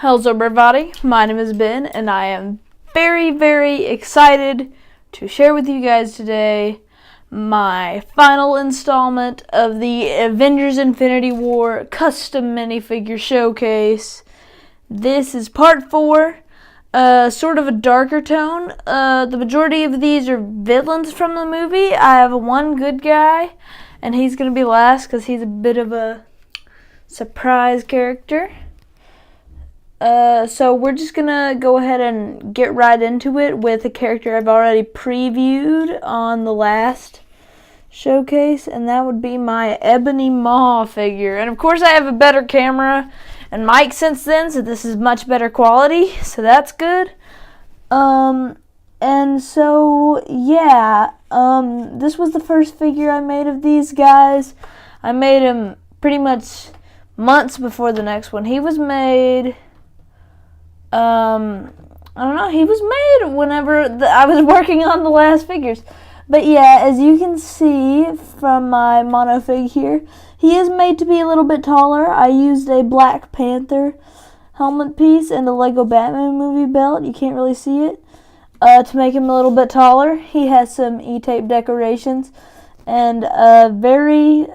How's everybody? My name is Ben, and I am very, very excited to share with you guys today my final installment of the Avengers Infinity War custom minifigure showcase. This is part 4, sort of a darker tone. The majority of these are villains from the movie. I have one good guy, and he's going to be last because he's a bit of a surprise character. So we're just gonna go ahead and get right into it with a character I've already previewed on the last showcase, and that would be my Ebony Maw figure. And of course I have a better camera and mic since then, so this is much better quality, so that's good. And so, yeah, this was the first figure I made of these guys. I made him pretty much months before the next one. He was made... I don't know, he was made whenever I was working on the last figures. But yeah, as you can see from my monofig here, he is made to be a little bit taller. I used a Black Panther helmet piece and a Lego Batman movie belt, you can't really see it, to make him a little bit taller. He has some E-tape decorations and a very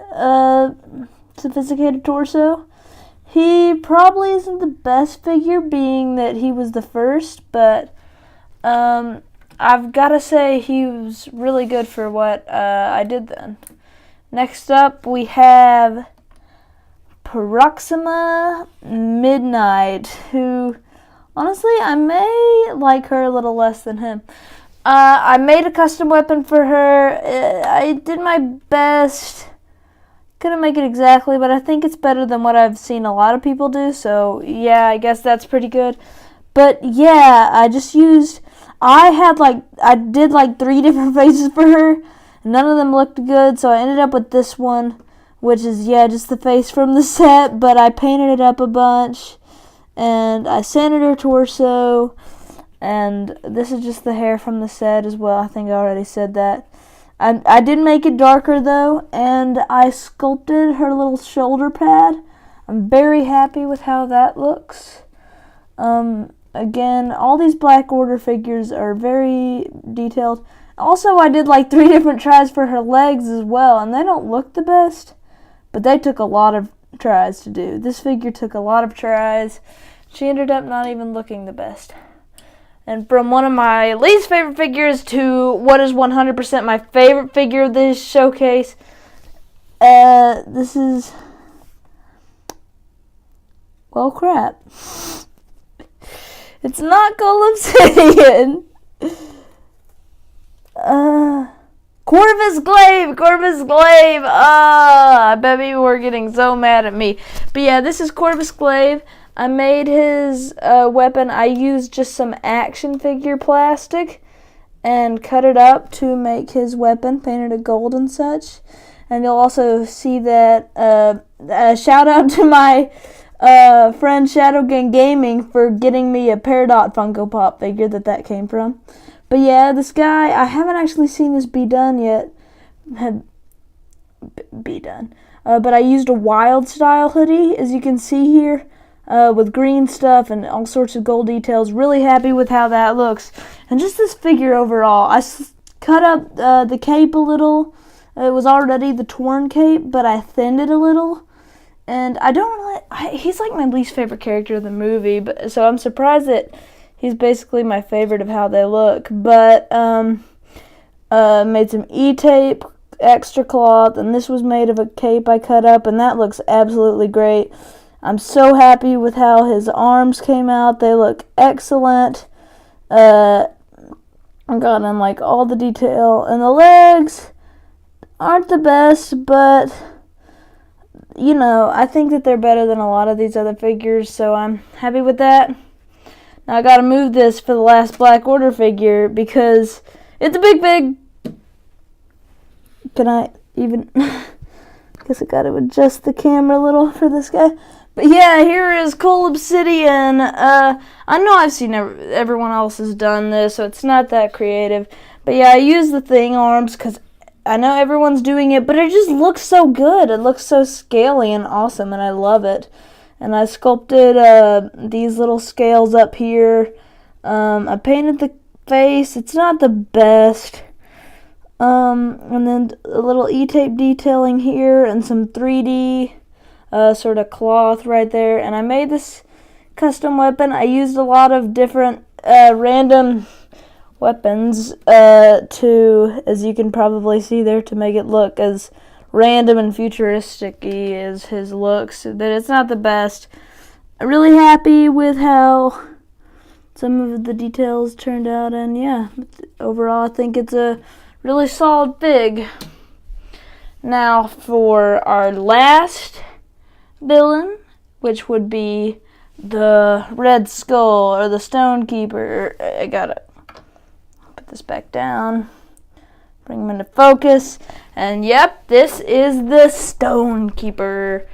sophisticated torso. He probably isn't the best figure, being that he was the first, but I've got to say he was really good for what I did then. Next up, we have Purakh Midnight, who, honestly, I may like her a little less than him. I made a custom weapon for her. I did my best. Couldn't make it exactly, but I think it's better than what I've seen a lot of people do, so yeah, I guess that's pretty good. But yeah, I did like 3 different faces for her, and none of them looked good, so I ended up with this one, which is, yeah, just the face from the set, but I painted it up a bunch, and I sanded her torso, and this is just the hair from the set as well. I think I already said that. I did make it darker though, and I sculpted her little shoulder pad. I'm very happy with how that looks. Again, all these Black Order figures are very detailed. Also, I did like 3 different tries for her legs as well, and they don't look the best, but they took a lot of tries to do. This figure took a lot of tries. She ended up not even looking the best. And from one of my least favorite figures to what is 100% my favorite figure of this showcase, this is, well, crap. It's not called Obsidian. Corvus Glaive! Corvus Glaive! I bet people were getting so mad at me. But yeah, this is Corvus Glaive. I made his weapon. I used just some action figure plastic and cut it up to make his weapon, painted it gold and such. And you'll also see that, shout out to my friend Shadowgang Gaming for getting me a Peridot Funko Pop figure that came from. But yeah, this guy, I haven't actually seen this be done yet. But I used a wild style hoodie, as you can see here. With green stuff and all sorts of gold details. Really happy with how that looks. And just this figure overall. I cut up the cape a little. It was already the torn cape, but I thinned it a little. And I don't really... he's like my least favorite character of the movie, so I'm surprised that he's basically my favorite of how they look. But made some E-tape, extra cloth, and this was made of a cape I cut up, and that looks absolutely great. I'm so happy with how his arms came out. They look excellent. I got in like all the detail. And the legs aren't the best, but you know, I think that they're better than a lot of these other figures, so I'm happy with that. Now I gotta move this for the last Black Order figure because it's a big... Can I even... Guess I gotta adjust the camera a little for this guy. But yeah, here is Cool Obsidian. I know I've seen everyone else has done this, so it's not that creative. But yeah, I use the thing arms because I know everyone's doing it, but it just looks so good. It looks so scaly and awesome, and I love it. And I sculpted these little scales up here. I painted the face. It's not the best. And then a little E-tape detailing here and some 3D sort of cloth right there. And I made this custom weapon. I used a lot of different random weapons to, as you can probably see there, to make it look as random and futuristic-y as his looks. But it's not the best. I'm really happy with how some of the details turned out, and yeah, overall I think it's a really solid fig. Now for our last villain, which would be the Red Skull or the Stone Keeper. I gotta put this back down, bring him into focus, and yep, this is the Stone Keeper.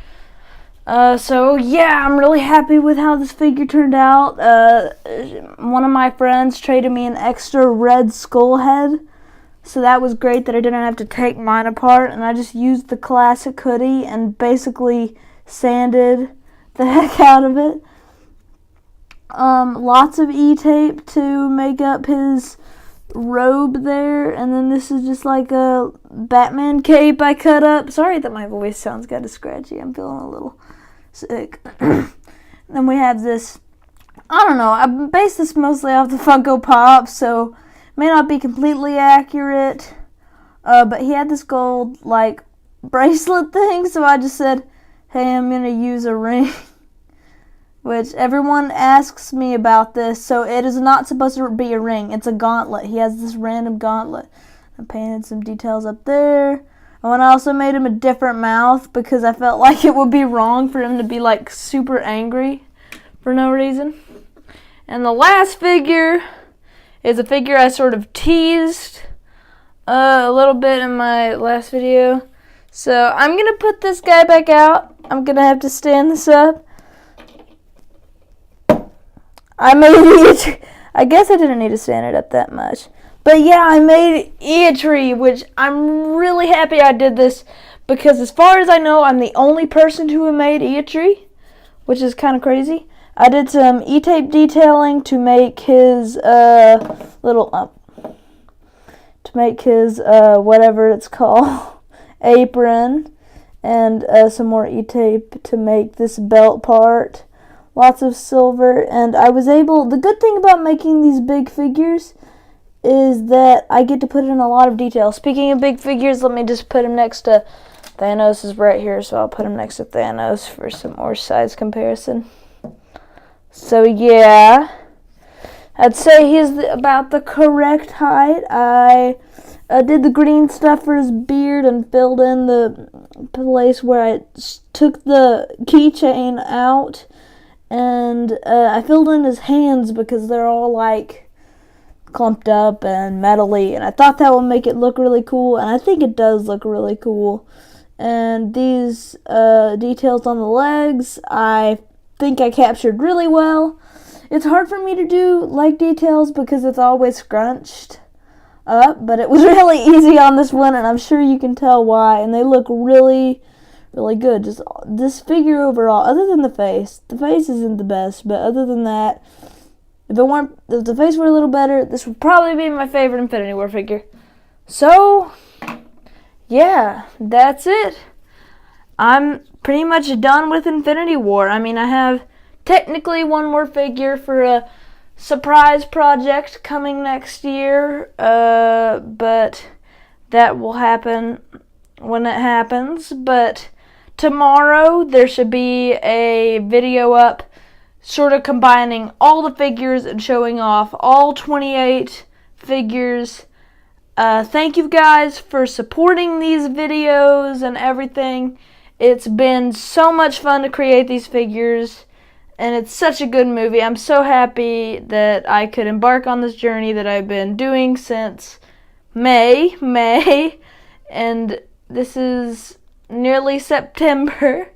So yeah, I'm really happy with how this figure turned out. One of my friends traded me an extra Red Skull head. So that was great that I didn't have to take mine apart, and I just used the classic hoodie and basically sanded the heck out of it. Lots of E-tape to make up his robe there, and then this is just like a Batman cape I cut up. Sorry that my voice sounds kind of scratchy. I'm feeling a little sick. Then we have this, I don't know, I based this mostly off the Funko Pop, so may not be completely accurate, but he had this gold, like, bracelet thing, so I just said, hey, I'm going to use a ring, which everyone asks me about this, so it is not supposed to be a ring, it's a gauntlet. He has this random gauntlet. I painted some details up there, and I also made him a different mouth, because I felt like it would be wrong for him to be, like, super angry for no reason. And the last figure is a figure I sort of teased a little bit in my last video. So I'm going to put this guy back out. I'm going to have to stand this up. I guess I didn't need to stand it up that much. But yeah, I made Eatry, which I'm really happy I did this, because as far as I know, I'm the only person to have made Eatry, which is kind of crazy. I did some E-tape detailing to make his whatever it's called, apron, and some more E-tape to make this belt part. Lots of silver, and I was able, the good thing about making these big figures is that I get to put in a lot of detail. Speaking of big figures, let me just put him next to Thanos is right here, so I'll put him next to Thanos for some more size comparison. So yeah, I'd say he's about the correct height. I did the green stuff for his beard and filled in the place where I took the keychain out, and I filled in his hands because they're all like clumped up and metally, and I thought that would make it look really cool, and I think it does look really cool. And these details on the legs, I think I captured really well. It's hard for me to do leg details because it's always scrunched up, but it was really easy on this one, and I'm sure you can tell why, and they look really, really good. Just this figure overall, other than the face isn't the best, but other than that, if the face were a little better, this would probably be my favorite Infinity War figure. So yeah, that's it. I'm pretty much done with Infinity War. I mean, I have technically one more figure for a surprise project coming next year, but that will happen when it happens. But tomorrow there should be a video up sort of combining all the figures and showing off all 28 figures. Thank you guys for supporting these videos and everything. It's been so much fun to create these figures, and it's such a good movie. I'm so happy that I could embark on this journey that I've been doing since May, and this is nearly September.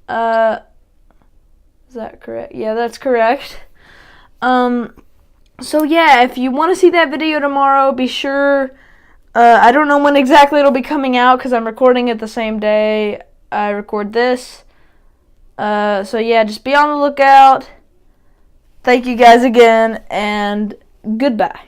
Is that correct? Yeah, that's correct. So yeah, if you want to see that video tomorrow, be sure, I don't know when exactly it'll be coming out because I'm recording it the same day I record this. So yeah, just be on the lookout. Thank you guys again, and goodbye.